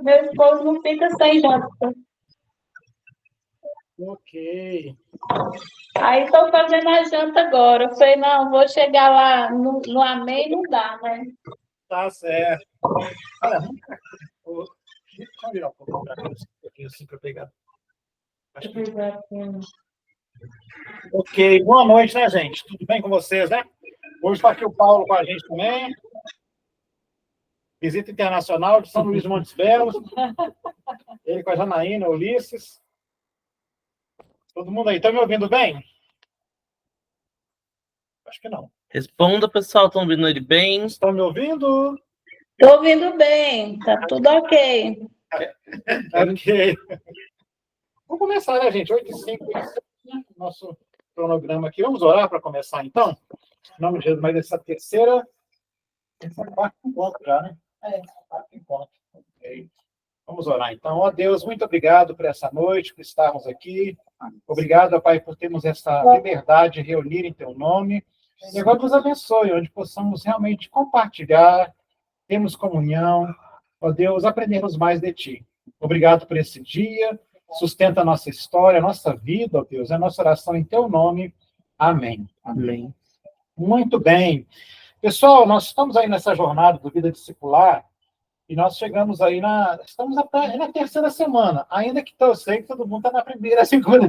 meu esposo não fica sem janta. Ok. Aí estou fazendo a janta agora. Eu falei, não, vou chegar lá no Amém, não dá, né? Tá certo. Olha, deixa eu virar um pouco para cá, assim para pegar. Acho que... Ok, boa noite, né, gente? Tudo bem com vocês, né? Hoje está aqui o Paulo com a gente também. Visita internacional de São Luís de Montes Belos. Ele com a Janaína, Ulisses. Todo mundo aí, estão me ouvindo bem? Acho que não. Responda, pessoal, estão ouvindo ele bem? Estão me ouvindo? Estou ouvindo bem, tá tudo ok. Ok. Vamos começar, né, gente? 8h05, nosso cronograma aqui. Vamos orar para começar, então? Em nome de Jesus, mas essa terceira... Essa é a quarta encontro já, né? Quarta encontro. Ok. Vamos orar, então. Ó Deus, muito obrigado por essa noite, por estarmos aqui. Obrigado, Pai, por termos essa liberdade de reunir em Teu nome. E agora nos abençoe, onde possamos realmente compartilhar, termos comunhão. Ó Deus, aprendermos mais de Ti. Obrigado por esse dia. Sustenta a nossa história, a nossa vida, ó Deus. É a nossa oração em Teu nome. Amém. Amém. Muito bem. Pessoal, nós estamos aí nessa jornada do Vida Discipular e nós chegamos aí estamos na terceira semana, ainda que eu sei que todo mundo está na primeira, segunda,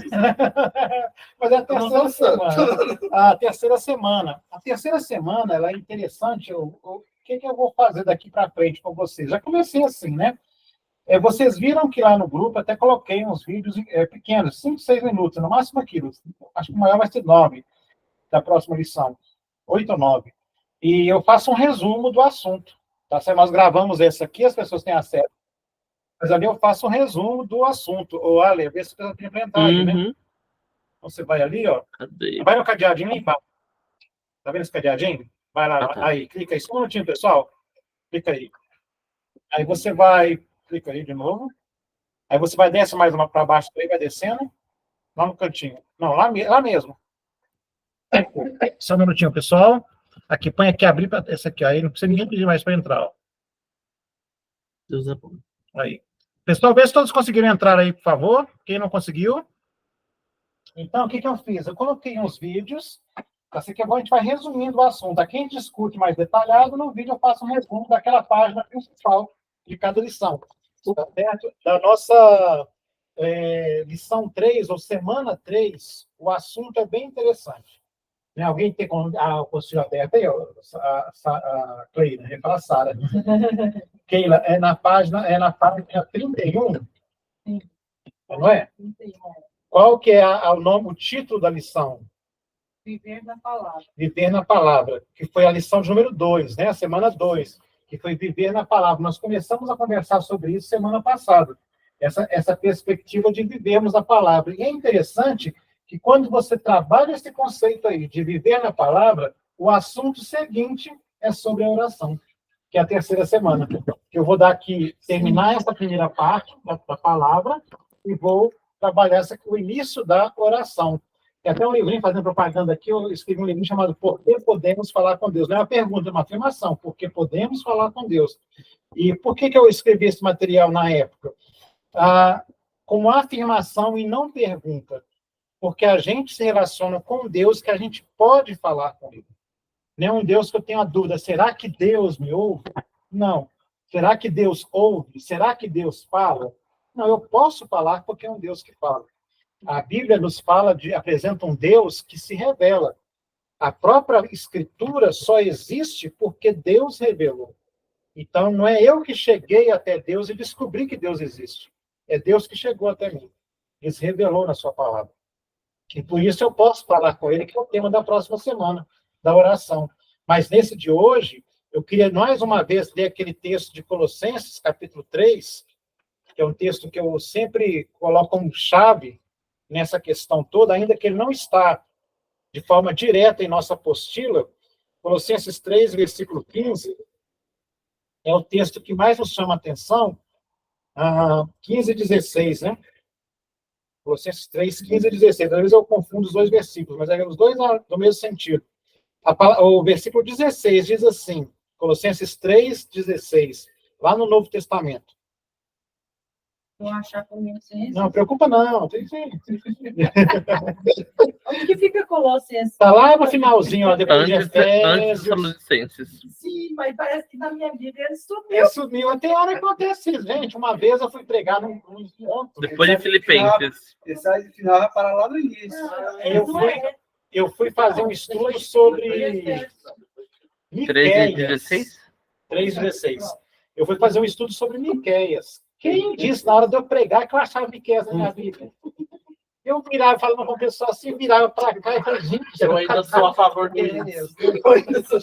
mas é a terceira semana. A terceira semana. A terceira semana, ela é interessante. O que eu vou fazer daqui para frente com vocês? Já comecei assim, né? Vocês viram que lá no grupo até coloquei uns vídeos pequenos, 5, 6 minutos, no máximo aquilo. Acho que o maior vai ser 9 da próxima lição, 8 ou 9. E eu faço um resumo do assunto. Tá? Se nós gravamos esse aqui, as pessoas têm acesso. Mas ali eu faço um resumo do assunto. Ô, Ale, vê se você tem que entrar aí, né? Então, você vai ali, ó. Cadê? Vai no cadeadinho aí embaixo. Tá vendo esse cadeadinho? Vai lá, tá. aí, clica aí. Só um minutinho, pessoal. Clica aí. Aí você vai, clica aí de novo. Aí você vai descer mais uma para baixo, aí vai descendo. Lá no cantinho. Não, lá mesmo. Só um minutinho, pessoal. Aqui, põe aqui, abrir para essa aqui. Aí não precisa ninguém pedir mais para entrar, ó. Deus é bom. Aí. Pessoal, vê se todos conseguiram entrar aí, por favor. Quem não conseguiu. Então, o que eu fiz? Eu coloquei uns vídeos. Assim que a gente vai resumindo o assunto. A quem discute mais detalhado, no vídeo eu faço um resumo daquela página principal de cada lição. Tá certo? Da nossa lição 3, ou semana 3, o assunto é bem interessante. Alguém tem a apostila aberta aí, a Cleila, ia falar Sara. Keila, é na página 31. Sim. Não é? 31. Qual que é o nome, o título da lição? Viver na Palavra. Viver na Palavra, que foi a lição de número 2, né? A semana 2, que foi Viver na Palavra. Nós começamos a conversar sobre isso semana passada. Essa perspectiva de vivermos a palavra. E é interessante que quando você trabalha esse conceito aí de viver na palavra, o assunto seguinte é sobre a oração, que é a terceira semana. Que eu vou dar aqui, terminar essa primeira parte da palavra e vou trabalhar o início da oração. Tem até um livrinho fazendo propaganda aqui, eu escrevi um livrinho chamado Por que Podemos Falar com Deus? Não é uma pergunta, é uma afirmação. Por que podemos falar com Deus? E por que eu escrevi esse material na época? Como afirmação e não pergunta. Porque a gente se relaciona com Deus que a gente pode falar com Ele. Não é um Deus que eu tenho a dúvida, será que Deus me ouve? Não. Será que Deus ouve? Será que Deus fala? Não, eu posso falar porque é um Deus que fala. A Bíblia nos apresenta um Deus que se revela. A própria Escritura só existe porque Deus revelou. Então, não é eu que cheguei até Deus e descobri que Deus existe. É Deus que chegou até mim. Ele se revelou na sua palavra. E por isso eu posso falar com ele, que é o tema da próxima semana, da oração. Mas nesse de hoje, eu queria mais uma vez ler aquele texto de Colossenses, capítulo 3, que é um texto que eu sempre coloco como chave nessa questão toda, ainda que ele não está de forma direta em nossa apostila. Colossenses 3, versículo 15, é o texto que mais nos chama a atenção, 15 e 16, né? Colossenses 3, 15 e 16. Às vezes eu confundo os dois versículos, mas os dois do mesmo sentido. O versículo 16 diz assim, Colossenses 3, 16, lá no Novo Testamento. eu achar Colossenses. Não, preocupa não. Onde que fica Colossenses? Está lá no finalzinho, ó, depois de Antes dos Efésios. Colossenses. Sim, mas parece que na minha vida ele sumiu. Ele sumiu. Até a hora que acontece isso, gente. Uma vez eu fui pregar num ponto. Depois de Filipenses. Esse aí final vai parar lá no início. Eu fui fazer um estudo sobre 3:16? 3:16. Eu fui fazer um estudo sobre Miqueias. Quem disse na hora de eu pregar que eu achava Miqueias na minha vida? Eu virava falando com o pessoal assim, virava para cá e falei, gente, Eu ainda sou a favor dele.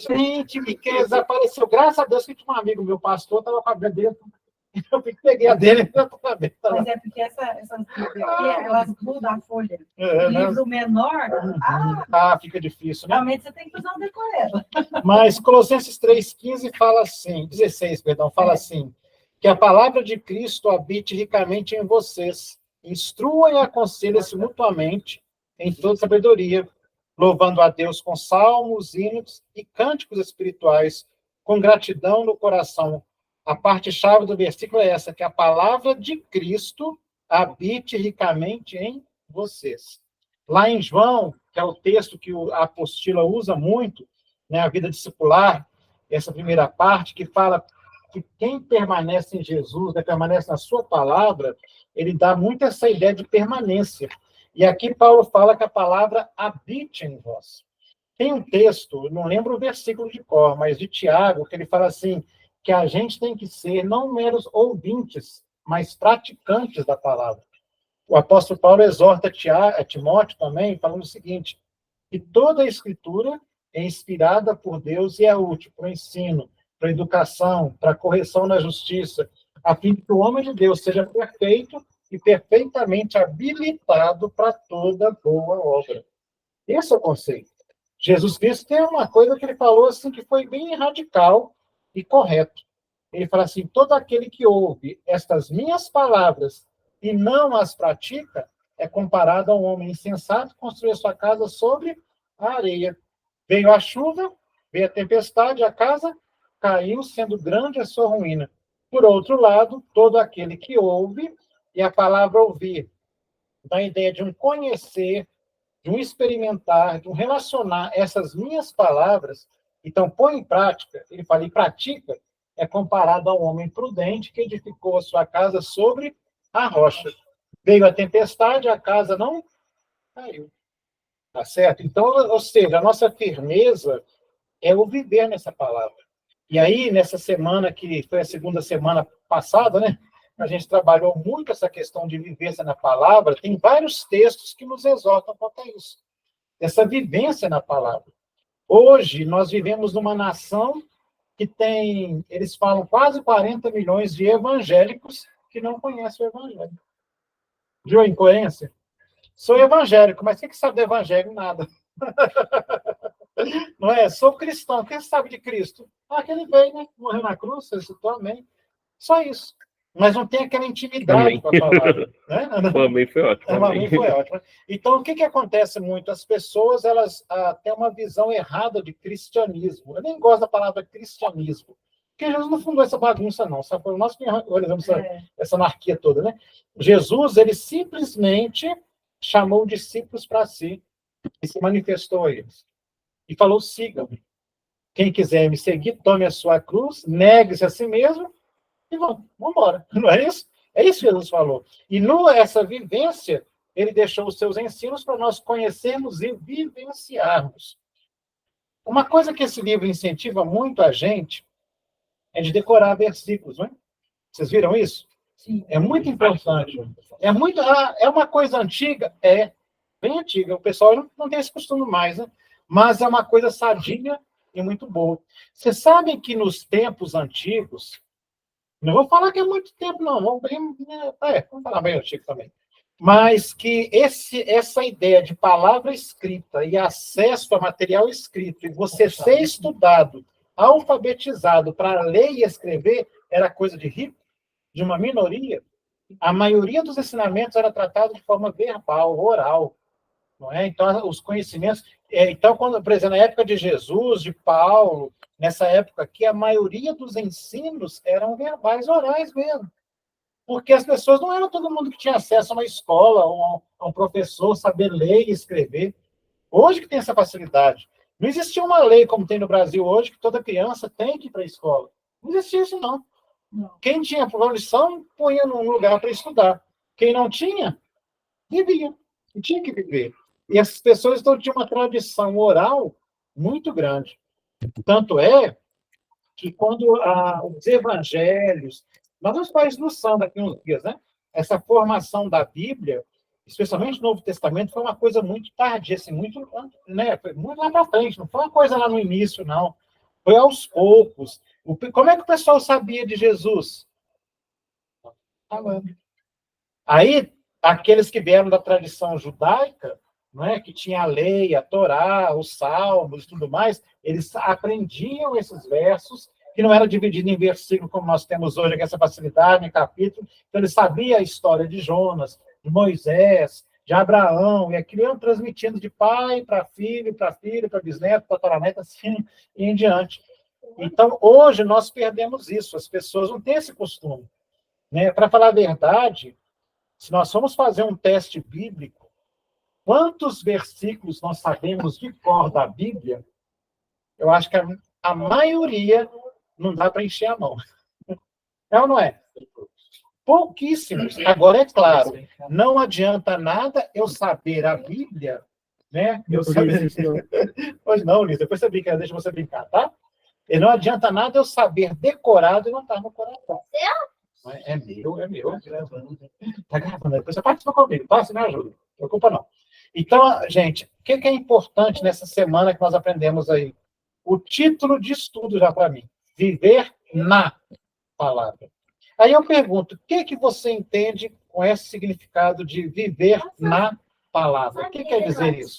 gente, Miqueias apareceu. Graças a Deus que tinha um amigo meu, pastor, estava com a Bíblia dele. Eu peguei a dele e Mas é porque essas Bíblias aqui, elas mudam a folha. né? Livro menor, Fica difícil, né? realmente você tem que usar um decoreba. Mas Colossenses 3,15 fala assim, 16, perdão, fala assim, que a palavra de Cristo habite ricamente em vocês, instrua e aconselha-se mutuamente em toda sabedoria, louvando a Deus com salmos, hinos e cânticos espirituais, com gratidão no coração. A parte-chave do versículo é essa, que a palavra de Cristo habite ricamente em vocês. Lá em João, que é o texto que a apostila usa muito, né, a vida discipular, essa primeira parte, que fala que quem permanece em Jesus, né, permanece na sua palavra, ele dá muito essa ideia de permanência. E aqui Paulo fala que a palavra habite em vós. Tem um texto, não lembro o versículo de cor, mas de Tiago, que ele fala assim, que a gente tem que ser não meros ouvintes, mas praticantes da palavra. O apóstolo Paulo exorta Timóteo também, falando o seguinte, que toda a escritura é inspirada por Deus e é útil para o ensino, para a educação, para a correção na justiça, a fim de que o homem de Deus seja perfeito e perfeitamente habilitado para toda boa obra. Esse é o conceito. Jesus Cristo tem uma coisa que ele falou assim que foi bem radical e correto. Ele fala assim, todo aquele que ouve estas minhas palavras e não as pratica, é comparado a um homem insensato que construiu sua casa sobre a areia. Veio a chuva, veio a tempestade, a casa caiu, sendo grande a sua ruína. Por outro lado, todo aquele que ouve, e a palavra ouvir, dá ideia de um conhecer, de um experimentar, de um relacionar essas minhas palavras, então põe em prática, ele fala, e pratica, é comparado a um homem prudente que edificou a sua casa sobre a rocha. Veio a tempestade, a casa não caiu. Tá certo? Então, ou seja, a nossa firmeza é o viver nessa palavra. E aí, nessa semana, que foi a segunda semana passada, né? A gente trabalhou muito essa questão de vivência na palavra. Tem vários textos que nos exortam quanto a isso. Essa vivência na palavra. Hoje, nós vivemos numa nação que tem, eles falam, quase 40 milhões de evangélicos que não conhecem o evangelho. Viu a incoerência? Sou evangélico, mas o que sabe do evangelho? Nada. Não é? Sou cristão. Quem sabe de Cristo? Aquele veio, né? Morreu na cruz, ressuscitou, amém. Só isso. Mas não tem aquela intimidade Amém. com a palavra. Né? O amém foi ótimo. O amém foi ótimo. Então, o que acontece muito? As pessoas, elas têm uma visão errada de cristianismo. Eu nem gosto da palavra cristianismo. Porque Jesus não fundou essa bagunça, não. Sabe? Foi nós que organizamos essa anarquia toda, né? Jesus, ele simplesmente chamou discípulos para si e se manifestou a eles. E falou, siga-me. Quem quiser me seguir, tome a sua cruz, negue-se a si mesmo e vamos embora. Não é isso? É isso que Jesus falou. E nessa vivência, ele deixou os seus ensinos para nós conhecermos e vivenciarmos. Uma coisa que esse livro incentiva muito a gente é de decorar versículos, não é? Vocês viram isso? Sim. É muito importante. É uma coisa antiga? É, bem antiga. O pessoal não tem esse costume mais, né? Mas é uma coisa sadia e muito boa. Vocês sabem que nos tempos antigos, não vou falar que é muito tempo, não. Vamos falar bem antigo também. Mas que essa ideia de palavra escrita e acesso a material escrito, e você ser estudado, alfabetizado para ler e escrever, era coisa de rico, de uma minoria. A maioria dos ensinamentos era tratado de forma verbal, oral. Não é? Então, os conhecimentos... Então, quando, por exemplo, na época de Jesus, de Paulo, nessa época aqui, a maioria dos ensinos eram verbais, orais mesmo. Porque as pessoas não eram todo mundo que tinha acesso a uma escola, a um professor, saber ler e escrever. Hoje que tem essa facilidade. Não existia uma lei como tem no Brasil hoje, que toda criança tem que ir para a escola. Não existia isso, não. Quem tinha condição, punha num lugar para estudar. Quem não tinha, vivia. E tinha que viver. E essas pessoas então, tinham uma tradição oral muito grande. Tanto é que quando os evangelhos, nós vamos falar isso no São daqui a uns dias, né? Essa formação da Bíblia, especialmente no Novo Testamento, foi uma coisa muito tardia, assim, muito, né? Foi muito lá para frente, não foi uma coisa lá no início, não. Foi aos poucos. Como é que o pessoal sabia de Jesus? Falando. Aí, aqueles que vieram da tradição judaica, não é, que tinha a lei, a Torá, os salmos e tudo mais, eles aprendiam esses versos, que não era dividido em versículo como nós temos hoje, com essa facilidade, em capítulo. Então, eles sabiam a história de Jonas, de Moisés, de Abraão, e aquilo iam transmitindo de pai para filho, para bisneto, para tataraneto, assim e em diante. Então, hoje, nós perdemos isso. As pessoas não têm esse costume. Né? Para falar a verdade, se nós formos fazer um teste bíblico, quantos versículos nós sabemos de cor da Bíblia, eu acho que a maioria não dá para encher a mão. É ou não é? Pouquíssimos. Agora, é claro, não adianta nada eu saber a Bíblia, né? Eu saber... Pois não, Liz, depois você brinca, deixa você brincar, tá? E não adianta nada eu saber decorado e não estar no coração. É meu. Tá gravando, depois você participa comigo, tá? Você me ajuda, não se preocupa não. Então, gente, o que é importante nessa semana que nós aprendemos aí? O título de estudo já para mim, viver na palavra. Aí eu pergunto, o que você entende com esse significado de viver na palavra? O que quer dizer isso?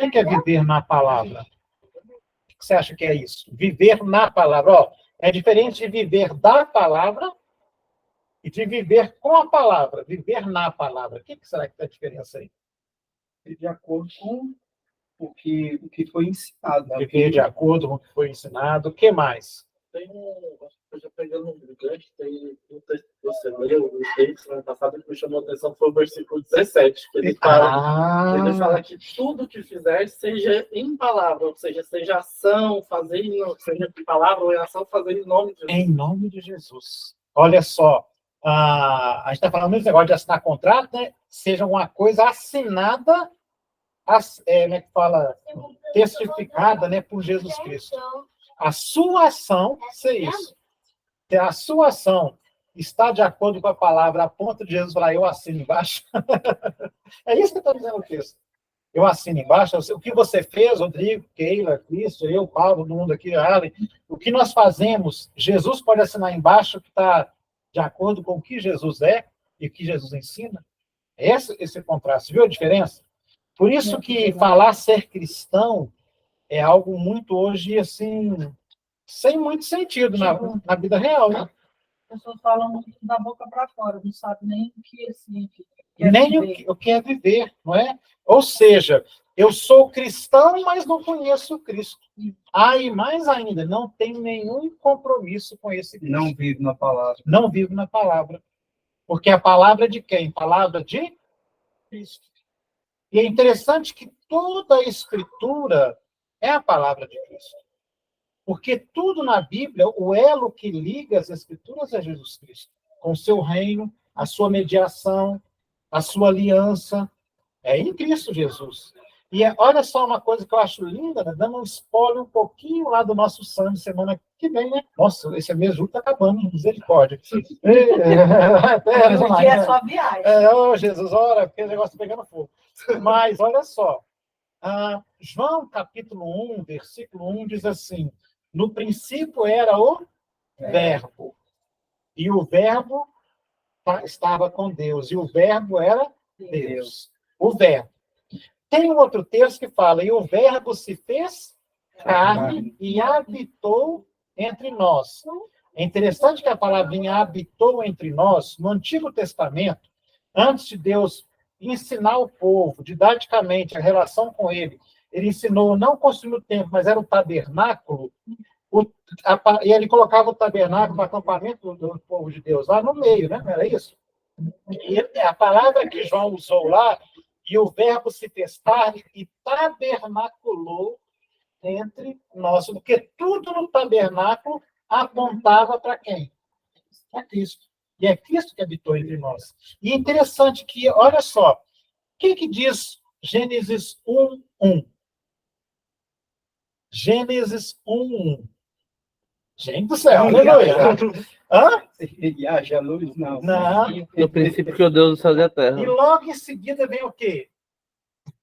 O que é viver na palavra? O que você acha que é isso? Viver na palavra. Ó, é diferente de viver da palavra e de viver com a palavra. Viver na palavra. O que será que é a diferença aí? De acordo com o que foi ensinado. Viver de acordo com o que foi ensinado. O que mais? Tem eu já pegando um gancho, tem um texto que você leu, no texto ano passado, que me chamou a atenção, foi o versículo 17, que ele fala que tudo que fizer seja em palavra, ou seja ação, fazer, seja em palavra ou em ação, fazer em nome de Jesus. Em nome de Jesus. Olha só, a gente está falando muito negócio de assinar contrato, né? Seja uma coisa assinada, como é que fala? Testificada, né, por Jesus Cristo. A sua ação ser isso. Se a sua ação está de acordo com a palavra, a ponto de Jesus falar, eu assino embaixo. É isso que está dizendo o texto. Eu assino embaixo. O que você fez, Rodrigo, Keila, Cristo, eu, Paulo, todo mundo aqui, Allen, o que nós fazemos, Jesus pode assinar embaixo que está de acordo com o que Jesus é e o que Jesus ensina. Esse contraste. Viu a diferença? Por isso que falar ser cristão é algo muito hoje, assim, sem muito sentido na vida real, né? As pessoas falam muito da boca para fora, não sabem nem o que significa. Nem o que é viver, não é? Ou seja, eu sou cristão, mas não conheço Cristo. E mais ainda, não tenho nenhum compromisso com esse Cristo. Não vivo na palavra. Não vivo na palavra. Porque a palavra de quem? Palavra de Cristo. E é interessante que toda a Escritura é a palavra de Cristo. Porque tudo na Bíblia, o elo que liga as Escrituras é Jesus Cristo. Com o seu reino, a sua mediação, a sua aliança, é em Cristo Jesus. E olha só uma coisa que eu acho linda, né? Dando um spoiler um pouquinho lá do nosso Sunday semana que vem, né? Nossa, esse mês está acabando, misericórdia. Hoje é só viagem. Jesus, ora, porque o negócio está pegando fogo. Mas, olha só, João, capítulo 1, versículo 1, diz assim, no princípio era o Verbo, e o Verbo estava com Deus, e o Verbo era Deus. O Verbo. Tem um outro texto que fala, e o Verbo se fez carne e habitou entre nós. É interessante que a palavrinha habitou entre nós, no Antigo Testamento, antes de Deus ensinar o povo, didaticamente, a relação com ele ensinou, não construir o templo, mas era o tabernáculo. E ele colocava o tabernáculo, o acampamento do povo de Deus lá no meio, né? Não era isso? E a palavra que João usou lá, e o verbo se testar, e tabernaculou entre nós, porque tudo no tabernáculo apontava para quem? Para Cristo. E é Cristo que habitou entre nós. E é interessante que, olha só, o que diz Gênesis 1:1? Gênesis 1:1. Gente do céu, aleluia. Hã? E haja luz, não. Não. No princípio que o Deus do céu e a terra. E logo em seguida vem o quê?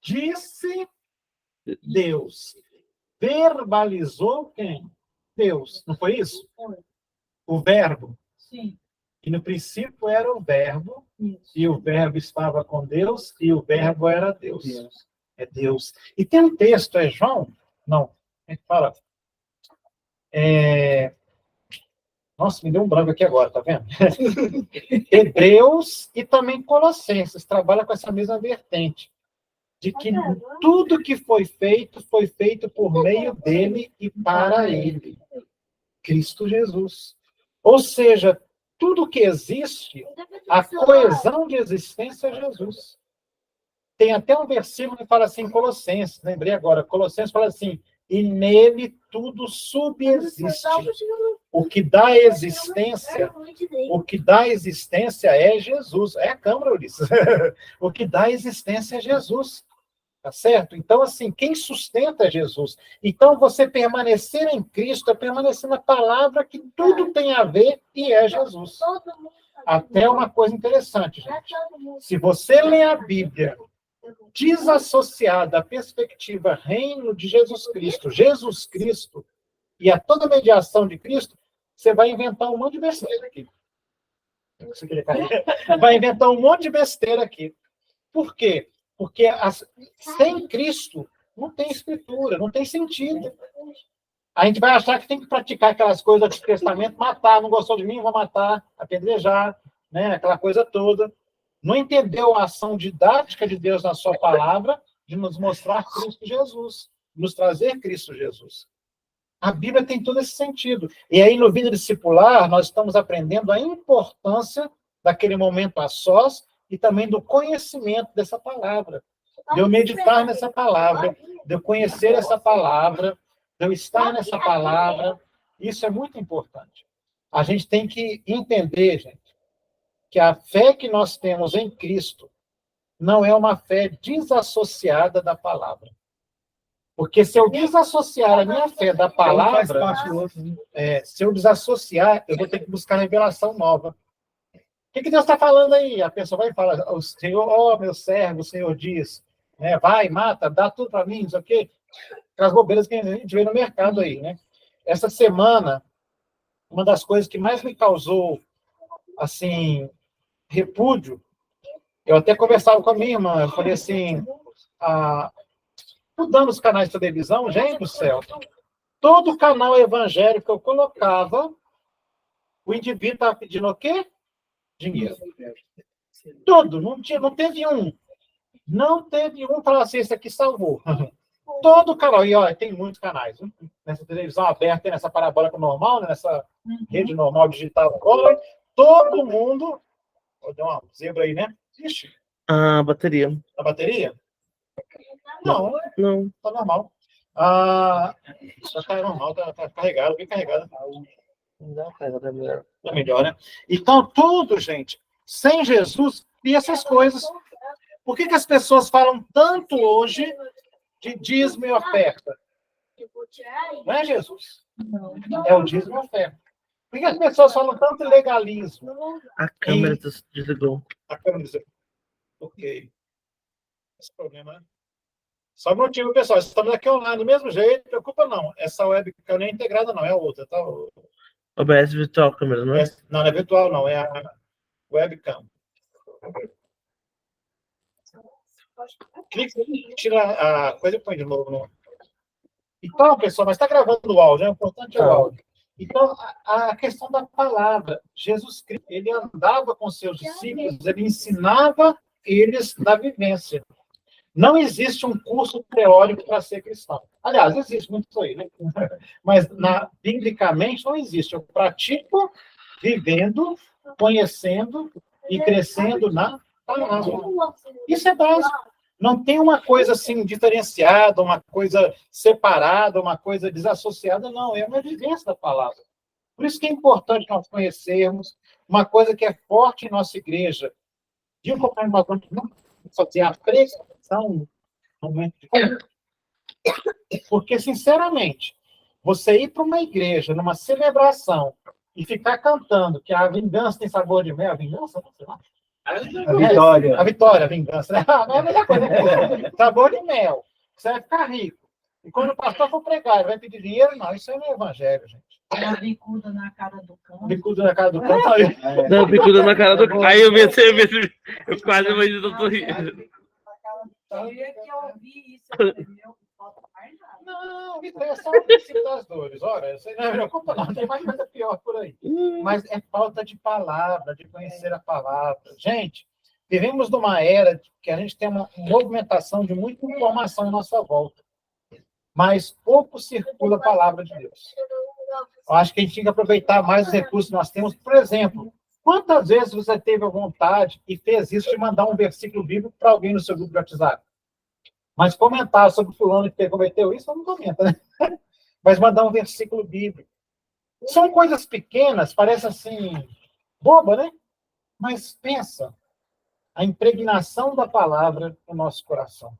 Disse Deus. Verbalizou quem? Deus. Não foi isso? O verbo. Sim. E no princípio era o verbo, e o verbo estava com Deus, e o verbo era Deus. É Deus. E tem um texto, é João? Não. A gente fala. Nossa, me deu um branco aqui agora, tá vendo? Hebreus e também Colossenses trabalham com essa mesma vertente. De que tudo que foi feito por meio dele e para ele. Cristo Jesus. Ou seja, tudo que existe, a coesão de existência é Jesus. Tem até um versículo que fala assim, Colossenses, lembrei agora, Colossenses fala assim, e nele tudo subexiste. O que dá existência é Jesus. É a Câmara, Ulisses. O que dá existência é Jesus. Tá certo? Então, assim, quem sustenta é Jesus. Então, você permanecer em Cristo é permanecer na palavra que tudo tem a ver e é Jesus. Até uma coisa interessante, gente. Se você lê a Bíblia desassociada da perspectiva reino de Jesus Cristo, e a toda mediação de Cristo, você vai inventar um monte de besteira aqui. Vai inventar um monte de besteira aqui. Por quê? Porque sem Cristo não tem escritura, não tem sentido. A gente vai achar que tem que praticar aquelas coisas do Antigo Testamento, matar, não gostou de mim, vou matar, apedrejar, né? Aquela coisa toda. Não entendeu a ação didática de Deus na sua palavra de nos mostrar Cristo Jesus, nos trazer Cristo Jesus. A Bíblia tem todo esse sentido. E aí, no Vida Discipular, nós estamos aprendendo a importância daquele momento a sós e também do conhecimento dessa palavra. De eu meditar nessa palavra, de eu conhecer essa palavra, de eu estar nessa palavra. Isso é muito importante. A gente tem que entender, gente, que a fé que nós temos em Cristo não é uma fé desassociada da palavra. Porque se eu desassociar a minha fé da palavra, se eu desassociar, eu vou ter que buscar revelação nova. O que Deus está falando aí? A pessoa vai e fala, o Senhor, ó, meu servo, o Senhor diz, né, vai, mata, dá tudo para mim, não sei o quê. Aquelas bobeiras que a gente vê no mercado aí, né? Essa semana, uma das coisas que mais me causou, assim, repúdio, eu até conversava com a minha irmã, eu falei assim, mudando os canais de televisão, gente do céu, todo canal evangélico que eu colocava, o indivíduo estava pedindo o quê? Dinheiro. Tudo, não teve um. Não teve um para assim, esse aqui salvou. Todo canal, e olha, tem muitos canais, né? Nessa televisão aberta, nessa parabólica normal, né? Nessa rede normal digital agora, todo mundo. Deu uma zebra aí, né? Ixi. A bateria. A bateria? Não. Tá normal. Tá normal, tá carregado, bem carregado. Tá melhor, né? Então, tudo, gente, sem Jesus e essas coisas. Por que as pessoas falam tanto hoje de dízimo e oferta? Não é Jesus? É o dízimo e oferta. Por que as pessoas falam tanto de legalismo? A câmera desligou. A câmera desligou. Ok. Esse problema, né? Só um motivo, pessoal. Estamos aqui online do mesmo jeito, não preocupa não. Essa webcam não é integrada, não, é a outra, tá? OBS virtual câmera, não é? Não é virtual, não, é a webcam. Clica, tira a coisa e põe de novo. Então, pessoal, mas está gravando o áudio, o importante é o áudio. Então, a questão da palavra. Jesus Cristo, ele andava com seus discípulos, ele ensinava eles da vivência. Não existe um curso teórico para ser cristão. Aliás, existe muito isso aí, né? Mas biblicamente não existe. Eu pratico vivendo, conhecendo e crescendo na palavra. Isso é básico. Não tem uma coisa assim diferenciada, uma coisa separada, uma coisa desassociada, não. É uma vivência da palavra. Por isso que é importante nós conhecermos uma coisa que é forte em nossa igreja. De um pouco nós vamos fazer a pregação no momento de... Porque, sinceramente, você ir para uma igreja, numa celebração, e ficar cantando que a vingança tem sabor de mel, a vingança, não sei lá. A vitória. A vitória, a vingança. Né? Não é a melhor coisa. Sabor de mel. Você vai ficar rico. E quando o pastor for pregar, ele vai pedir dinheiro? Não, isso aí não é evangelho, gente. A bicuda na cara do cão. Bicudo na cara do canto. Não, bicuda na cara do... Aí eu pensei, eu quase imagino eu tô rindo. Eu ia que ouvir isso, entendeu? Não falta mais nada. Não, isso é só o princípio das dores. Olha, você não me preocupa, não, tem mais coisa pior por aí. Mas é falta de palavra, de conhecer a palavra. Gente, vivemos numa era que a gente tem uma movimentação de muita informação à nossa volta. Mas pouco circula a palavra de Deus. Eu acho que a gente tem que aproveitar mais os recursos que nós temos. Por exemplo, quantas vezes você teve a vontade e fez isso de mandar um versículo bíblico para alguém no seu grupo de WhatsApp? Mas comentar sobre fulano que cometeu isso, não comenta, né? Mas mandar um versículo bíblico. São coisas pequenas, parece assim, boba, né? Mas pensa, a impregnação da palavra no nosso coração.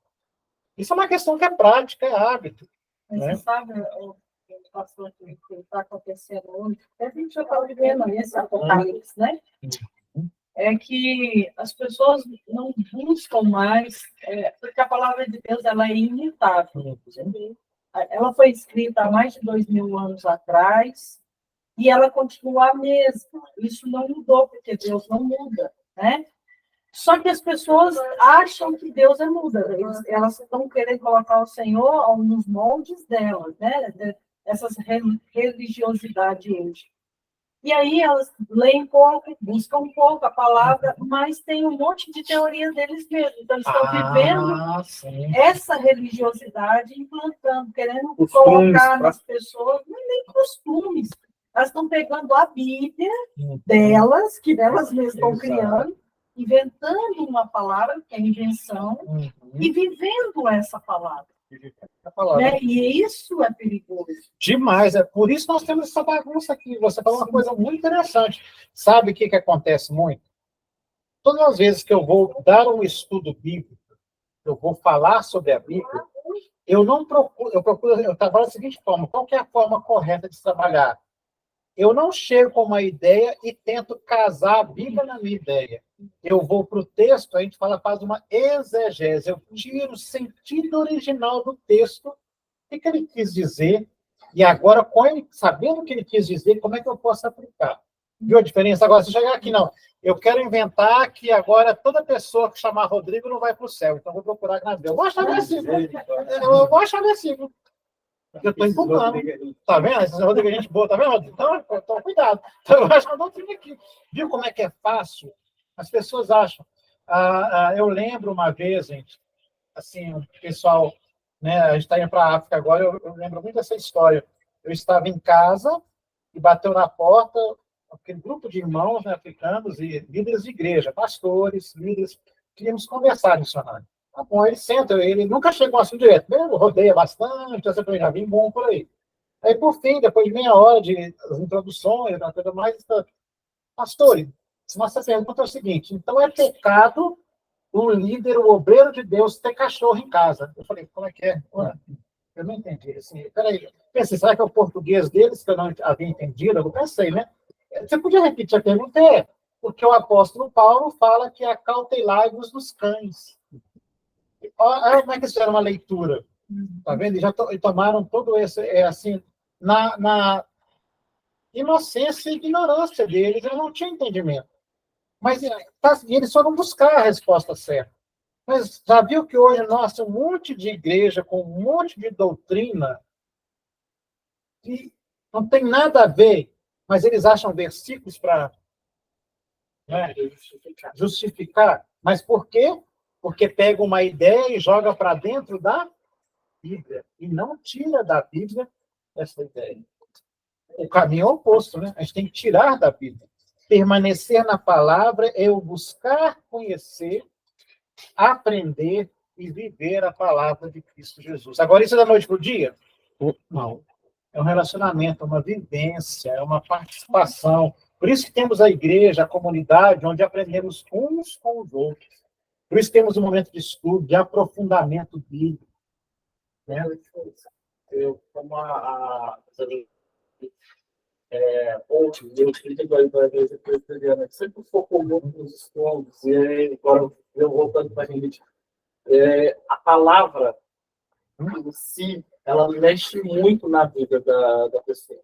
Isso é uma questão que é prática, é hábito. Mas né? você sabe, o pastor, que está acontecendo hoje, a gente já está vivendo esse apocalipse, né? É que as pessoas não buscam mais, porque a palavra de Deus ela é imutável. Ela foi escrita há mais de 2000 anos atrás e ela continua a mesma. Isso não mudou, porque Deus não muda, né? Só que as pessoas acham que Deus muda. Elas estão querendo colocar o Senhor nos moldes delas, né? Essas religiosidades hoje. E aí elas leem pouco, buscam pouco a palavra, mas tem um monte de teoria deles mesmos. Então, eles estão vivendo essa religiosidade, implantando, querendo colocar nas pessoas, nem costumes. Elas estão pegando a Bíblia delas, que elas mesmas estão criando, inventando uma palavra, que é invenção, e vivendo essa palavra. Né? E isso é perigoso. Demais. É por isso que nós temos essa bagunça aqui. Você falou uma coisa muito interessante. Sabe o que acontece muito? Todas as vezes que eu vou dar um estudo bíblico, eu vou falar sobre a Bíblia, eu trabalho da seguinte forma: qual que é a forma correta de se trabalhar? Eu não chego com uma ideia e tento casar a Bíblia na minha ideia. Eu vou para o texto, a gente faz uma exegese. Eu tiro o sentido original do texto, o que ele quis dizer, e agora, sabendo o que ele quis dizer, como é que eu posso aplicar? Viu a diferença? Agora, se chegar aqui, não, eu quero inventar que agora toda pessoa que chamar Rodrigo não vai para o céu, então vou procurar na Bíblia. Eu vou achar versículo. Eu estou empurrando. Tá vendo? Esse Rodrigo é gente boa, tá vendo? Então, cuidado. Então, eu acho que eu não tenho aqui. Viu como é que é fácil? As pessoas acham. Eu lembro uma vez, gente, assim, o pessoal, né, a gente está indo para a África agora, eu lembro muito dessa história. Eu estava em casa e bateu na porta aquele grupo de irmãos, né, africanos e líderes de igreja, pastores, líderes, queríamos conversar, missionário. Tá bom, ele senta, ele nunca chegou assim direto, rodeia bastante, eu sempre já vim bom por aí. Aí, por fim, depois de meia hora de introduções, tudo mais, pastor, nossa pergunta é o seguinte: então é pecado o líder, o obreiro de Deus, ter cachorro em casa? Eu falei, como é que é? Eu não entendi. Assim, peraí, pensei, será que é o português deles que eu não havia entendido? Eu pensei, né? Você podia repetir a pergunta? Porque o apóstolo Paulo fala que acautelai-vos dos cães. Olha como é que isso era uma leitura. Tá vendo? E tomaram todo esse, assim, na inocência e ignorância deles, eu não tinha entendimento. Mas eles foram buscar a resposta certa. Mas já viu que hoje nós temos um monte de igreja com um monte de doutrina que não tem nada a ver, mas eles acham versículos para justificar. Mas por quê? Porque pega uma ideia e joga para dentro da Bíblia. E não tira da Bíblia essa ideia. O caminho é o oposto, né? A gente tem que tirar da Bíblia. Permanecer na palavra é eu buscar conhecer, aprender e viver a palavra de Cristo Jesus. Agora, isso é da noite para o dia? Não. É um relacionamento, é uma vivência, é uma participação. Por isso que temos a igreja, a comunidade, onde aprendemos uns com os outros. Por isso temos um momento de estudo, de aprofundamento bíblico. Né? Eu, como hoje, eu expliquei para a igreja presbiteriana, que sempre focou muito nos estudos, e aí, agora eu voltando para a gente, a palavra em si, ela mexe muito na vida da pessoa.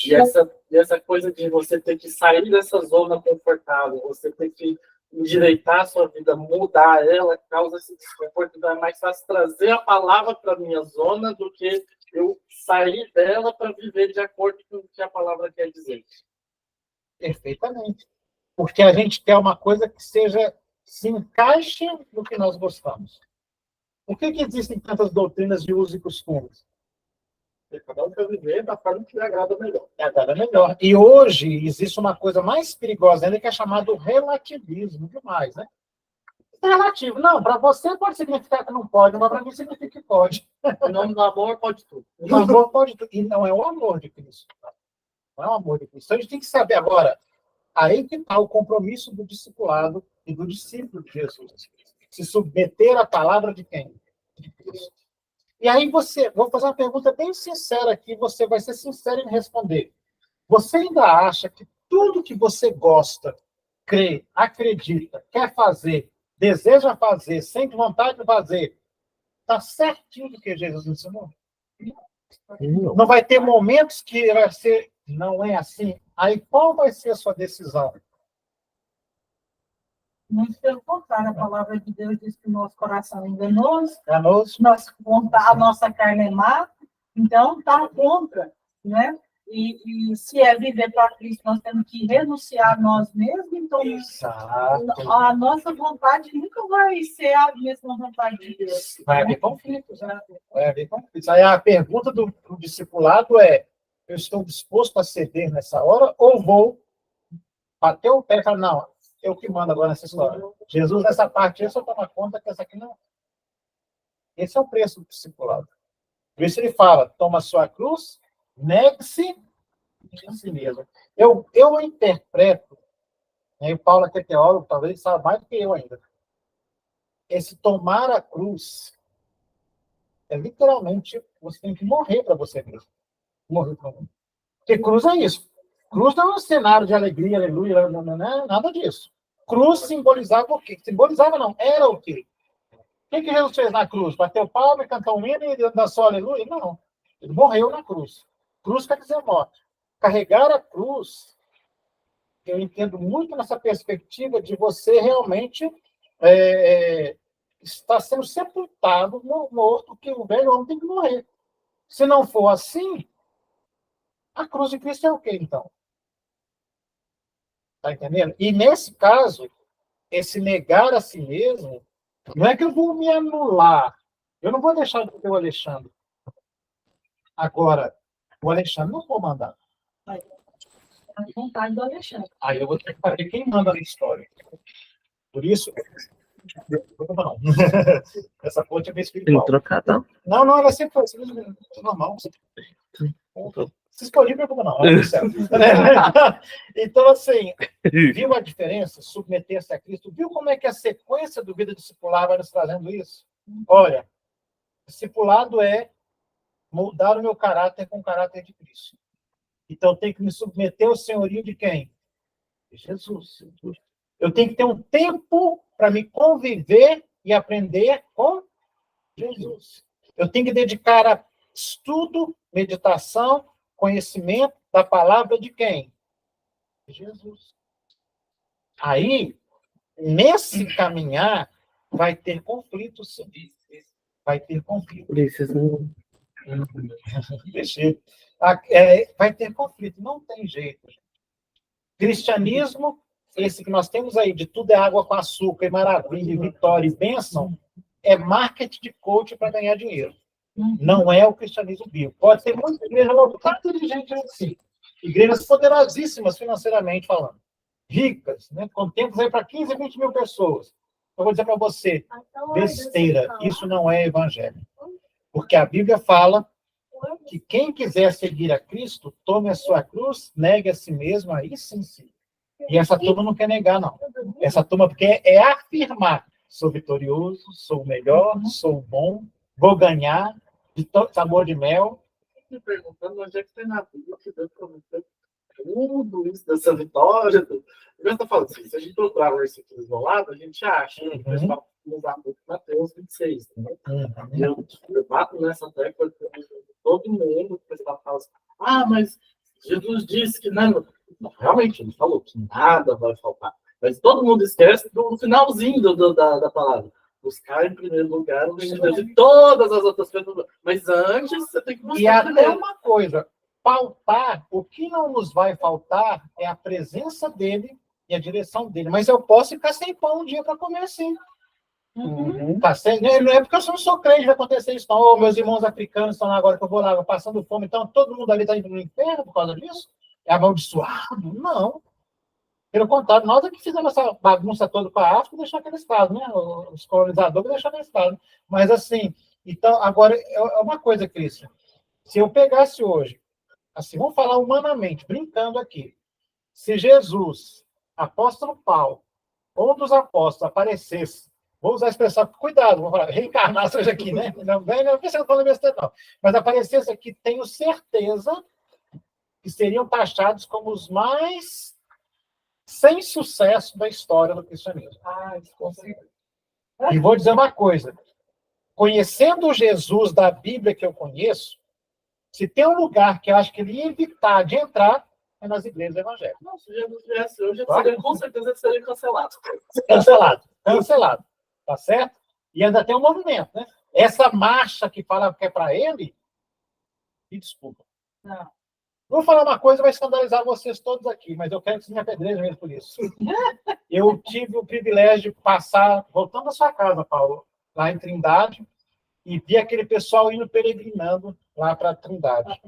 E essa coisa de você ter que sair dessa zona confortável, você ter que endireitar a sua vida, mudar ela, causa esse desconforto. Então é mais fácil trazer a palavra para a minha zona do que eu sair dela para viver de acordo com o que a palavra quer dizer. Perfeitamente. Porque a gente quer uma coisa que se encaixe no que nós gostamos. Por que existem tantas doutrinas de uso e costumes? Cada um quer viver da forma que lhe agrada melhor. Agrada melhor. E hoje existe uma coisa mais perigosa ainda, que é chamado relativismo demais, né? É relativo. Não, para você pode significar que não pode, mas para mim significa que pode. Em nome do amor, pode tudo. O amor pode tudo. E não é o amor de Cristo. Não é o amor de Cristo. Então a gente tem que saber agora, aí que está o compromisso do discipulado e do discípulo de Jesus. Se submeter à palavra de quem? De Cristo. E aí vou fazer uma pergunta bem sincera aqui, você vai ser sincero em responder. Você ainda acha que tudo que você gosta, crê, acredita, quer fazer, deseja fazer, sente vontade de fazer, está certinho do que Jesus ensinou? Não vai ter momentos que vai ser, não é assim? Aí qual vai ser a sua decisão? Muito pelo contrário, a palavra de Deus diz que o nosso coração é enganoso, Enganoso? a nossa carne é má, então está contra, né? E se é viver para Cristo, nós temos que renunciar a nós mesmos, então Exato. a nossa vontade nunca vai ser a mesma vontade de Deus. Vai haver conflitos, né? Vai haver conflitos. Aí a pergunta do discipulado é: eu estou disposto a ceder nessa hora ou vou bater o pé e falar, não, eu que mando agora nessa história. Jesus, nessa parte, eu só tomo conta que essa aqui não. Esse é o preço do discipulado. Por isso ele fala, toma a sua cruz, negue-se em si mesmo. Eu interpreto, né, e o Paulo, que é teólogo, talvez saiba mais do que eu ainda. Esse tomar a cruz é literalmente, você tem que morrer para você mesmo. Morrer para mim. Porque cruz é isso. Cruz não é um cenário de alegria, aleluia, não é nada disso. Cruz simbolizava o quê? Simbolizava não, era o quê? O que Jesus fez na cruz? Bateu palma e cantou um hino e dançou aleluia? Não. Ele morreu na cruz. Cruz quer dizer morte. Carregar a cruz, eu entendo muito nessa perspectiva de você realmente estar sendo sepultado, morto, que o velho homem tem que morrer. Se não for assim, a cruz de Cristo é o quê, então? Está entendendo? E nesse caso, esse negar a si mesmo, não é que eu vou me anular. Eu não vou deixar de ter o Alexandre. Agora, o Alexandre não vou mandar. A vontade do Alexandre. Aí eu vou ter que saber quem manda na história. Por isso, não. Essa ponte é meio Tem que espiritual. trocar, tá? Não, ela sempre foi assim, normal. Se escolher, não preocupa, não. Então, assim, viu a diferença? Submeter-se a Cristo. Viu como é que a sequência do vida discipular vai nos trazendo isso? Olha, discipulado é moldar o meu caráter com o caráter de Cristo. Então, eu tenho que me submeter ao senhorio de quem? De Jesus. Eu tenho que ter um tempo para me conviver e aprender com Jesus. Eu tenho que dedicar a estudo, meditação, conhecimento da palavra de quem? De Jesus. Aí, nesse caminhar, vai ter conflito, sim. Vai ter conflito. Vai ter conflito, não tem jeito. Cristianismo esse que nós temos aí, de tudo é água com açúcar, e maravilha, e vitória, e bênção, é marketing de coach para ganhar dinheiro. Não é o cristianismo bíblico. Pode ter muita igreja lotada de gente assim. Igrejas poderosíssimas financeiramente falando. Ricas, né? Com tempos aí para 15, 20 mil pessoas. Eu vou dizer para você, besteira, isso não é evangelho. Porque a Bíblia fala que quem quiser seguir a Cristo, tome a sua cruz, negue a si mesmo, aí sim. E essa turma não quer negar, não. Essa turma quer afirmar, sou vitorioso, sou o melhor, sou o bom, vou ganhar, de sabor de mel. Me perguntando onde é que tem na Bíblia que Deus prometeu tudo isso dessa vitória. Eu estou falando assim, se a gente procurar o versículo isolado, a gente acha. O pessoal usar muito Mateus 26. Né? Eu bato nessa tecla que todo mundo, o pessoal fala assim, mas Jesus disse que não, realmente, ele falou que nada vai faltar. Mas todo mundo esquece do finalzinho da palavra. Buscar em primeiro lugar o reino de Deus e todas as outras coisas. Mas antes, você tem que buscar. E até uma coisa, faltar, o que não nos vai faltar é a presença dele e a direção dele. Mas eu posso ficar sem pão um dia para comer, sim. Tá certo? Não é porque eu não sou crente, vai acontecer isso, não. Meus irmãos africanos estão lá agora que eu vou lá passando fome, então todo mundo ali está indo no inferno por causa disso? É amaldiçoado? Não. Pelo contrário, nós é que fizemos essa bagunça toda com a África e deixar aquele estado, né? Os colonizadores deixaram aquele estado. Mas assim, então, agora, é uma coisa, Cristian. Se eu pegasse hoje, assim, vamos falar humanamente, brincando aqui. Se Jesus, apóstolo Paulo, ou um dos apóstolos aparecesse, vou usar a expressão, cuidado, vou falar, reencarnasse hoje aqui, né? Não pensei falando besteira, não. Mas aparecesse aqui, tenho certeza que seriam taxados como os mais sem sucesso da história do cristianismo. E vou dizer uma coisa, conhecendo o Jesus da Bíblia que eu conheço, se tem um lugar que eu acho que ele ia evitar de entrar, é nas igrejas evangélicas. Não, se Jesus viesse hoje, com certeza ele seria cancelado. Cancelado. Tá certo? E ainda tem um movimento, né? Essa marcha que fala que é para ele, me desculpa. Não. Vou falar uma coisa, vai escandalizar vocês todos aqui, mas eu quero que vocês me apedrejem mesmo por isso. Eu tive o privilégio de passar, voltando à sua casa, Paulo, lá em Trindade, e vi aquele pessoal indo peregrinando lá para Trindade.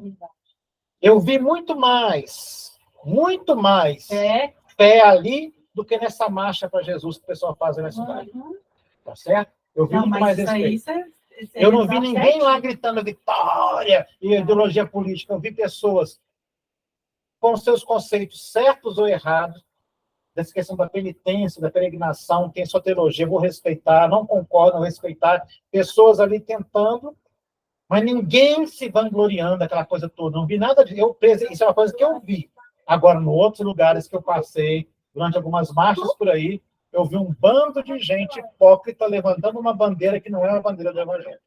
Eu vi muito mais fé ali do que nessa marcha para Jesus que o pessoal faz na cidade. Tá certo? Eu vi muito mais respeito. Eu não vi ninguém lá gritando vitória e ideologia política. Eu vi pessoas com seus conceitos certos ou errados, dessa questão da penitência, da peregrinação, tem sua teologia, vou respeitar, não concordo, vou respeitar. Pessoas ali tentando, mas ninguém se vangloriando daquela coisa toda. Não vi nada de... Isso é uma coisa que eu vi. Agora, em outros lugares que eu passei, durante algumas marchas por aí, eu vi um bando de gente hipócrita levantando uma bandeira que não é uma bandeira do Evangelho.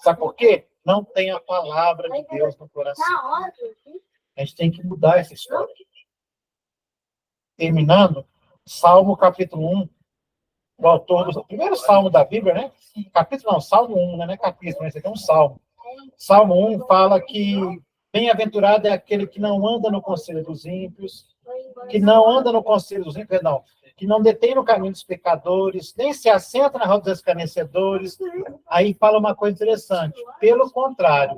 Sabe por quê? Não tem a palavra de Deus no coração. A gente tem que mudar essa história. Terminando, Salmo capítulo 1, o autor do primeiro salmo da Bíblia, né? Capítulo não, Salmo 1, não é capítulo, mas esse aqui é um salmo. Salmo 1 fala que bem-aventurado é aquele que não anda no conselho dos ímpios, que não anda no conselho dos ímpios, perdão, que não detém no caminho dos pecadores, nem se assenta na roda dos escarnecedores. Aí fala uma coisa interessante. Pelo contrário,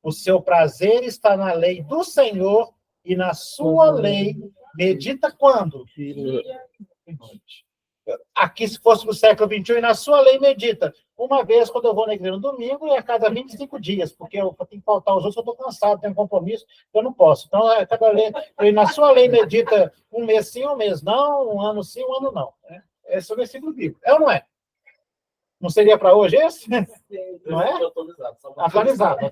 o seu prazer está na lei do Senhor e na sua lei medita quando? Dia e noite. Aqui, se fosse no século XXI, e na sua lei medita uma vez quando eu vou na igreja no domingo e a cada 25 dias, porque eu tenho que faltar os outros, eu estou cansado, tenho um compromisso, eu não posso. Então, cada lei, e na sua lei medita um mês sim, um mês não, um ano sim, um ano não. Esse é o versículo bíblico. É ou não é? Não seria para hoje esse? Não é? Atualizado.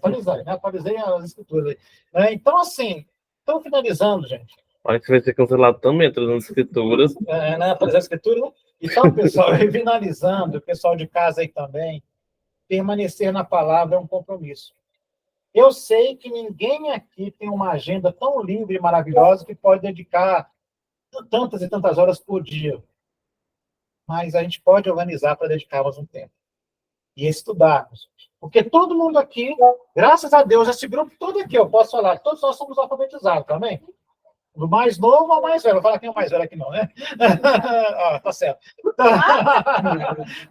Atualizei as escrituras aí. Então, assim, estão finalizando, gente. Olha que vai ser cancelado também, trazendo escrituras. Atualizar a escritura, né? Então, pessoal, finalizando, o pessoal de casa aí também, permanecer na palavra é um compromisso. Eu sei que ninguém aqui tem uma agenda tão livre e maravilhosa que pode dedicar tantas e tantas horas por dia. Mas a gente pode organizar para dedicarmos um tempo. E estudarmos. Porque todo mundo aqui, graças a Deus, esse grupo todo aqui, eu posso falar, todos nós somos alfabetizados também. Do mais novo ao mais velho. Vou falar quem é o mais velho aqui não, né? Tá certo.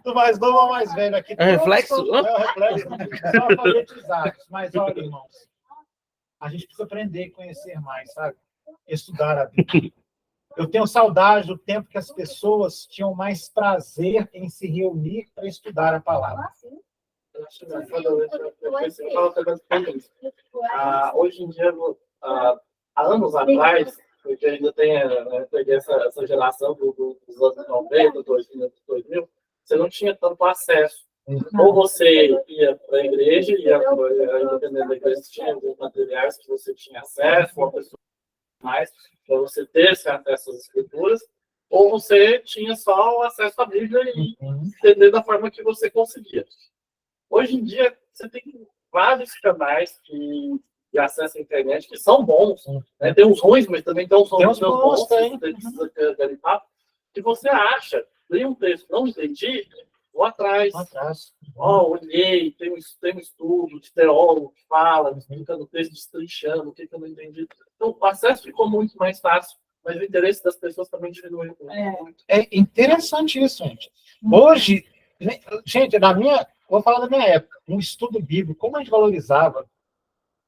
Do mais novo ao mais velho aqui. É reflexo? É o reflexo. São alfabetizados. Mas olha, irmãos, a gente precisa aprender e conhecer mais, sabe? Estudar a Bíblia. Eu tenho saudade do tempo que as pessoas tinham mais prazer em se reunir para estudar a palavra. Hoje em dia, há anos atrás, porque ainda tem essa geração dos anos 90, 2000, você não tinha tanto acesso. Ou você ia para a igreja, dependendo da igreja, tinha alguns materiais que você tinha acesso, uma pessoa mais, para você ter esse acesso às escrituras, ou você tinha só o acesso à Bíblia e entender da forma que você conseguia. Hoje em dia, você tem vários canais de acesso à internet que são bons, né? Tem uns ruins, mas também tem uns bons que você precisa garimpar, que você acha, li um texto, não entendi, vou atrás. Olhei, tem um estudo de teólogo que fala, explicando o texto, destrinchando, o que eu não entendi. Então, o acesso ficou muito mais fácil, mas o interesse das pessoas também diminuiu muito. É interessante isso, gente. Hoje, gente, vou falar da minha época, um estudo bíblico, como a gente valorizava,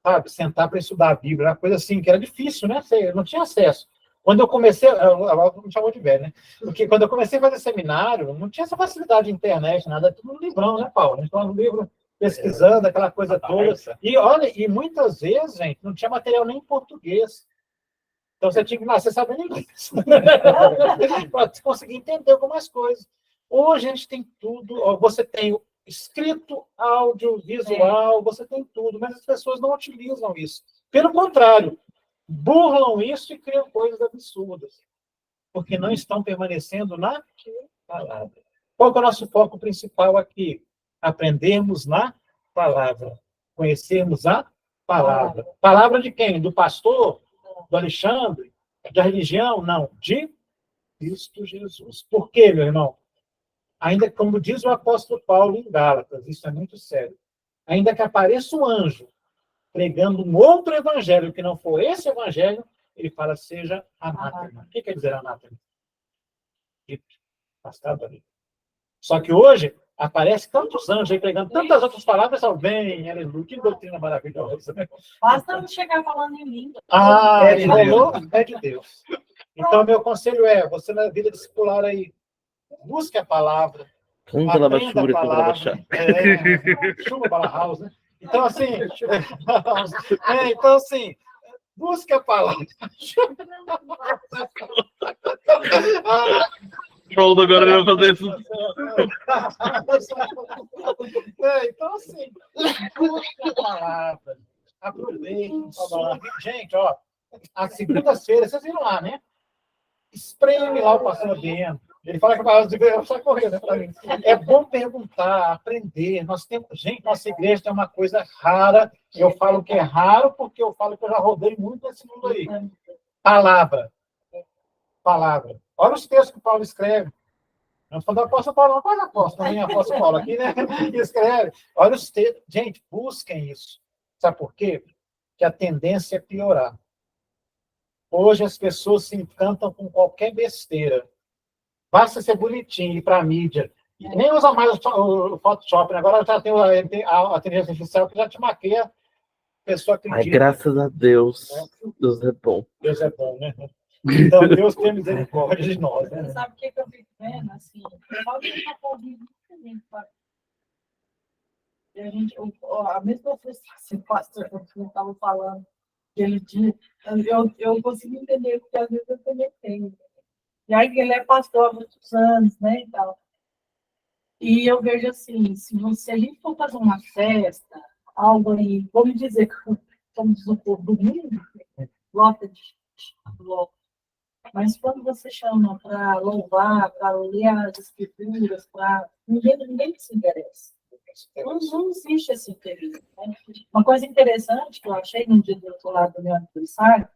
sabe, sentar para estudar a Bíblia, era uma coisa assim, que era difícil, né? Você não tinha acesso. Quando eu comecei, agora me chamou de velho, né? Porque quando eu comecei a fazer seminário, não tinha essa facilidade de internet, nada, tudo no livrão, né, Paulo? A gente estava no livro pesquisando, aquela coisa toda. E olha, e muitas vezes, gente, não tinha material nem em português. Então você tinha que nascer sabendo inglês. Para conseguir entender algumas coisas. Hoje a gente tem tudo, você tem escrito, áudio, visual, você tem tudo, mas as pessoas não utilizam isso. Pelo contrário, burlam isso e criam coisas absurdas, porque não estão permanecendo na palavra. Qual que é o nosso foco principal aqui? Aprendermos na palavra, conhecermos a palavra. Palavra de quem? Do pastor? Do Alexandre? Da religião? Não, de Cristo Jesus. Por quê, meu irmão? Ainda como diz o apóstolo Paulo em Gálatas, isso é muito sério, ainda que apareça um anjo pregando um outro evangelho que não for esse evangelho, ele fala, seja anátema. O que quer dizer anátema? Afastado ali. Só que hoje, aparece tantos anjos aí pregando tantas outras palavras, só vem, aleluia, que doutrina maravilhosa. Basta não chegar falando em língua. É de Deus. Então, meu conselho é, você na vida discipular aí, busque a palavra, aprenda a palavra. Chuva Bala House, né? Então, assim, busque a palavra. Pronto, agora eu vou fazer isso. Então, assim, busque a palavra. Aproveite. Gente, ó, a segunda-feira, vocês viram lá, né? Espreme lá o pastor Bento. Ele fala que a palavra de Deus sai correndo, né, para mim. É bom perguntar, aprender. Gente, nossa igreja tem uma coisa rara. Eu falo que é raro porque eu falo que eu já rodei muito nesse mundo aí. Palavra. Palavra. Olha os textos que Paulo escreve. Não falando do apóstolo Paulo, não, quase apóstolo, nem apóstolo Paulo aqui, né? Escreve. Olha os textos. Gente, busquem isso. Sabe por quê? Porque a tendência é piorar. Hoje as pessoas se encantam com qualquer besteira. Basta ser bonitinho, ir para a mídia. E nem usa mais o Photoshop. Agora já tem a inteligência artificial que já te maqueia. A pessoa acredita. Ai, graças a Deus. Deus é bom. Deus é bom, né? Então, Deus tem misericórdia de nós. Né? Você sabe o que eu fico vendo? Assim, a mesma frustração, o pastor que estava falando, aquele dia, eu consigo entender, porque às vezes eu também tenho. E aí ele é pastor há muitos anos, né, e tal. E eu vejo assim, se a gente for fazer uma festa, algo aí, vamos dizer, como diz o povo do mundo, lota de lota. Mas quando você chama para louvar, para ler as escrituras, ninguém se interessa. Não existe esse interesse. Né? Uma coisa interessante que eu achei no dia do outro lado do meu aniversário,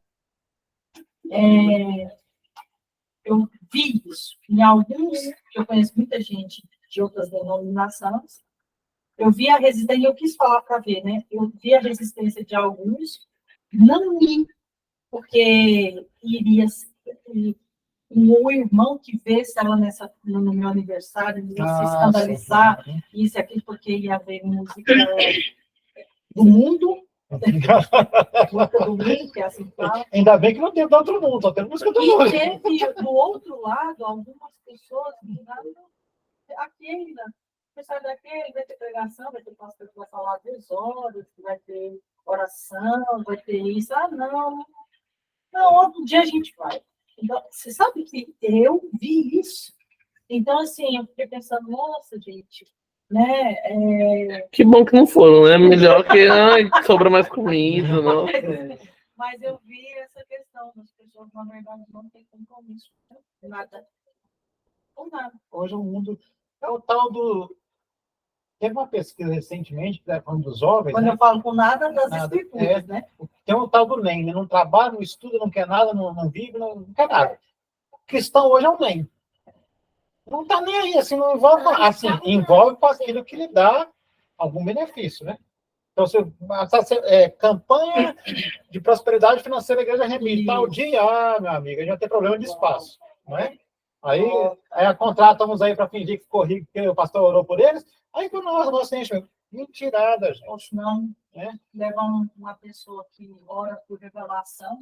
eu vi isso em alguns, que eu conheço muita gente de outras denominações, eu vi a resistência, eu quis falar para ver, né? Eu vi a resistência de alguns, não me porque iria o irmão que vê-se ela no meu aniversário, ia se escandalizar, isso e aquilo, porque ia haver música do mundo, música do mundo, que é assim que fala. Ainda bem que não tem do outro mundo, só tem música do mundo. E teve, do outro lado, algumas pessoas que aquele, pensar daquele, vai ter pregação, vai ter pastor que vai falar 2 horas, vai ter oração, vai ter isso. Ah, não, outro dia a gente vai. Então, você sabe que eu vi isso. Então, assim, eu fiquei pensando, nossa, gente, né? Que bom que não foram, né? Melhor que sobra mais comida, não. Mas eu vi essa questão das pessoas, na verdade, não têm compromisso com nada. Com nada. Hoje o mundo é o tal do... Teve uma pesquisa recentemente, que era falando dos jovens, quando né? eu falo com nada, das escrituras, né? Tem um tal do NEM, né? Não trabalha, não estuda, não quer nada, não vive, não quer nada. O cristão hoje é um NEM. Não está nem aí, assim, não envolve, assim, envolve com aquilo que lhe dá algum benefício, né? Então, campanha de prosperidade financeira da Igreja Remite, tal dia, meu amigo, a gente vai ter problema de espaço, não é? Aí contratamos aí para fingir que corri, que o pastor orou por eles, aí que nós enchemos. Mentirada, gente. Ou senão, levam uma pessoa que ora por revelação.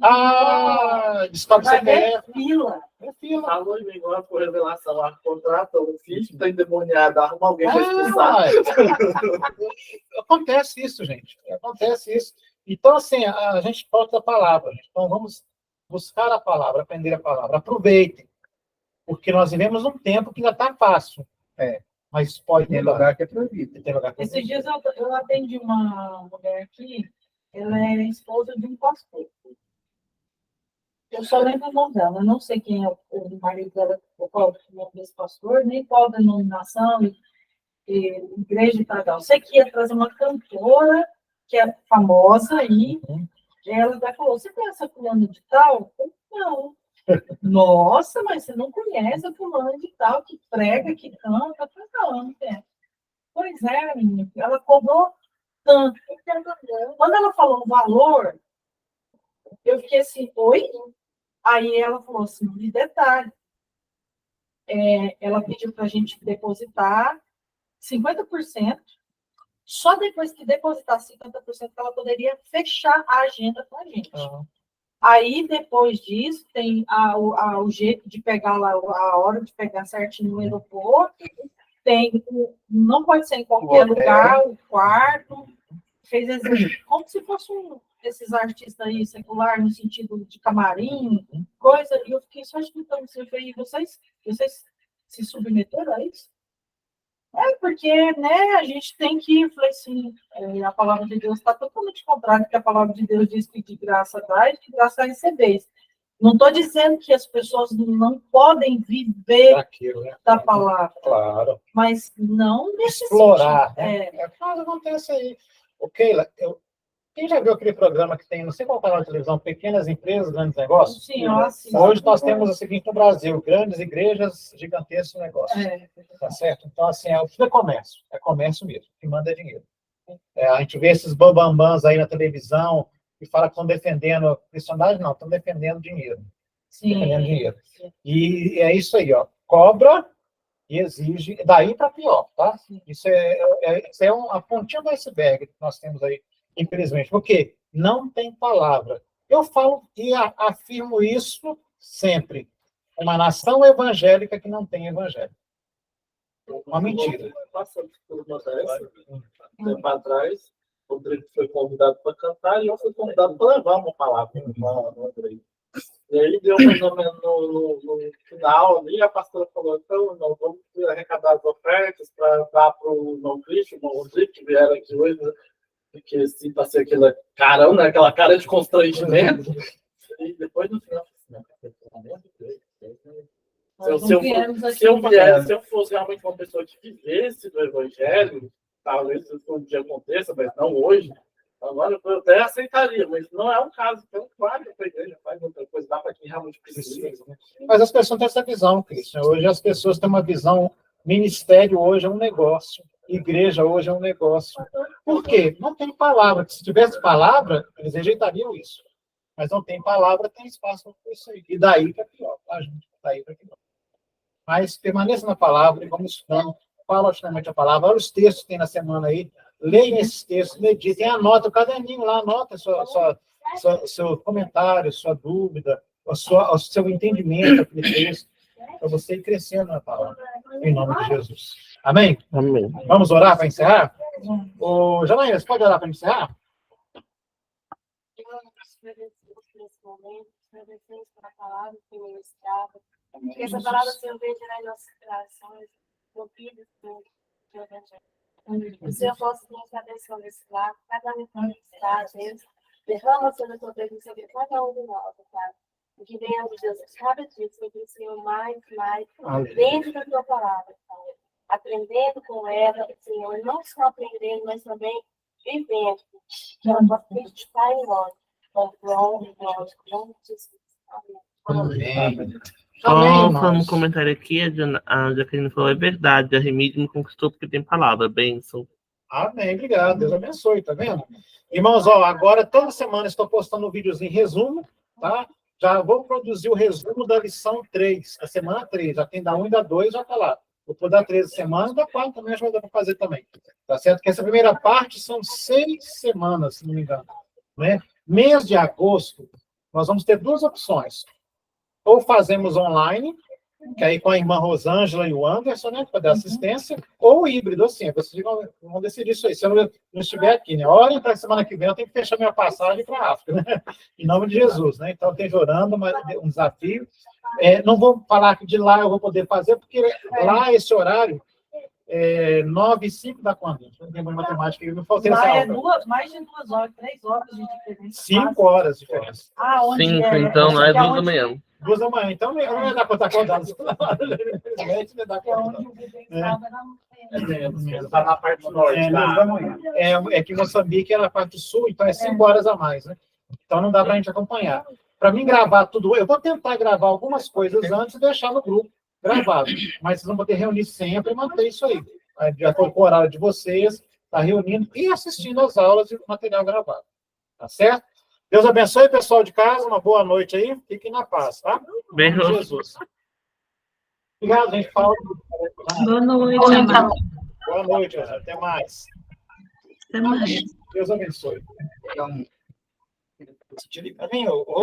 Descobre vai você ver fila. É fila. Falou em igual por revelação, lá contrata o filho, está endemoniado, arruma alguém para expulsar. Acontece isso, gente. Acontece isso. Então, assim, a gente falta a palavra. Então, vamos buscar a palavra, aprender a palavra. Aproveitem. Porque nós vivemos um tempo que ainda está fácil. Mas pode ter lugar que é proibido. Esses dias eu atendi uma mulher aqui, ela é esposa de um pastor. Eu só lembro o nome dela, eu não sei quem é o marido dela, qual é o nome desse pastor, nem qual denominação, igreja e tal. Eu sei que ia trazer uma cantora, que é famosa aí, ela até falou, você conhece a fulana de tal? Eu, não. Nossa, mas você não conhece a fulana de tal, que prega, que canta? Eu não, pois é, menina, ela cobrou tanto. Quando ela falou o valor, eu fiquei assim, oi? Aí ela falou assim, de detalhe, ela pediu para a gente depositar 50%, só depois que depositar 50% ela poderia fechar a agenda com a gente. Aí, depois disso, tem o jeito de pegar lá, a hora de pegar certinho no aeroporto, não pode ser em qualquer lugar, o quarto, fez como se fosse esses artistas aí, secular, no sentido de camarim, coisa, e eu fiquei só escutando isso, eu falei, vocês se submeteram a isso? Porque, né, a gente tem que, falei assim, a palavra de Deus está totalmente contrária, porque a palavra de Deus diz que de graça dá e de graça recebeis. Não estou dizendo que as pessoas não podem viver da palavra. Claro. Mas não nesse explorar. Sentido. Mas acontece aí. Keila, quem já viu aquele programa que tem, não sei qual canal de televisão, Pequenas Empresas, Grandes Negócios? Sim, eu assisto. Hoje nós temos o seguinte no Brasil, grandes igrejas, gigantescos negócios. Tá certo? Então, assim, tudo é comércio. É comércio mesmo, que manda é dinheiro. A gente vê esses bambambãs aí na televisão que falam que estão defendendo a cristandade, não, estão defendendo dinheiro. Sim. Defendendo dinheiro. E é isso aí, ó. Cobra e exige, daí para pior, tá? Isso é a pontinha do iceberg que nós temos aí, infelizmente, porque não tem palavra. Eu falo e afirmo isso sempre. Uma nação evangélica que não tem evangelho. Uma mentira. Passamos por uma dessa, um tempo atrás, o Rodrigo foi convidado para cantar e eu fui convidado para levar uma palavra no Rodrigo. E aí deu mais ou menos no final ali, a pastora falou, então, nós vamos arrecadar as ofertas para dar para o irmão Cristo, o irmão Rodrigo, que vieram aqui hoje, porque assim, passei aquela carão, né? Aquela cara de constrangimento. E depois no final, se eu fosse realmente uma pessoa que vivesse do evangelho, talvez isso um dia aconteça, mas não hoje. Agora eu até aceitaria, mas não é um caso. Então, claro que a igreja faz outra coisa, dá para quem realmente precisa. Mas as pessoas têm essa visão, Cristian. Hoje as pessoas têm uma visão, ministério hoje é um negócio, igreja hoje é um negócio. Por quê? Não tem palavra. Se tivesse palavra, eles rejeitariam isso. Mas não tem palavra, tem espaço para isso aí. E daí para pior, tá, gente? Daí para pior. Mas permaneça na palavra e vamos estudando. Fala altamente a palavra. Olha os textos que tem na semana aí. Leiam esses textos, meditem, anota o caderninho lá, anota seu comentário, sua dúvida, o seu entendimento daquele texto, para você ir crescendo na palavra. Em nome de Jesus. Amém? Amém. Vamos orar para encerrar? Ô, Janaína, você pode orar para encerrar? Nesse momento, agradecemos pela palavra que foi ministrada, que essa palavra, Senhor, venha gerar em nossos corações, ouvidos do Evangelho. O Senhor possa nos abençoar nesse lar, cada um que está, Deus, derrama, Senhor, a tua presença sobre cada um de nós, Pai. E que venhamos, Deus, cada dia, Senhor, mais, dentro da tua palavra, Pai. Aprendendo com ela, Senhor, e não só aprendendo, mas também vivendo, que ela possa testificar em nós. Amém. Só falando um comentário aqui, a Jaqueline falou, é verdade, a Remídio me conquistou porque tem palavra, bênção. Amém, obrigado, Deus abençoe, tá vendo? Irmãos, ó, agora toda semana estou postando um videozinho em resumo, tá? Já vou produzir o resumo da lição 3, da semana 3, já tem da 1 e da 2, já tá lá. Vou pôr da 13 semanas, da 4 também, acho que vai dar para fazer também. Tá certo? Que essa primeira parte são 6 semanas, se não me engano, né? Mês de agosto, nós vamos ter 2 opções. Ou fazemos online, que aí com a irmã Rosângela e o Anderson, né, para dar assistência, ou híbrido, assim, vocês vão decidir isso aí. Se eu não estiver aqui, né, olhem para a semana que vem, eu tenho que fechar minha passagem para a África, né, em nome de Jesus, né, então tem orando, mas um desafio. Não vou falar que de lá eu vou poder fazer, porque lá esse horário, 9 e 5 dá quando? Não tem matemática, eu não faltei essa aula. Mais de 2 horas, 3 horas de diferença. 5 horas de diferença. Onde 5, então, não é 2 da manhã. 2 da manhã, então eu não ia dar conta acordado. Está na parte norte. Que Moçambique é na parte do sul, então é 5 horas a mais, né? Então não dá para a gente acompanhar. Para mim gravar tudo, eu vou tentar gravar algumas coisas antes e deixar no grupo gravado, mas vocês vão poder reunir sempre e manter isso aí. Já foi com o horário de vocês, tá reunindo e assistindo as aulas e o material gravado. Tá certo? Deus abençoe, pessoal de casa, uma boa noite aí, fiquem na paz, tá? Beijo. Jesus. Obrigado, gente. Fala. Boa noite. Boa noite, até mais. Até mais. Deus abençoe. Boa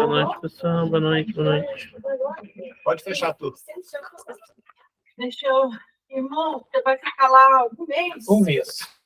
noite, pessoal. Boa noite, boa noite. Pode fechar tudo. Deixa eu... Irmão, você vai ficar lá um mês? Um mês.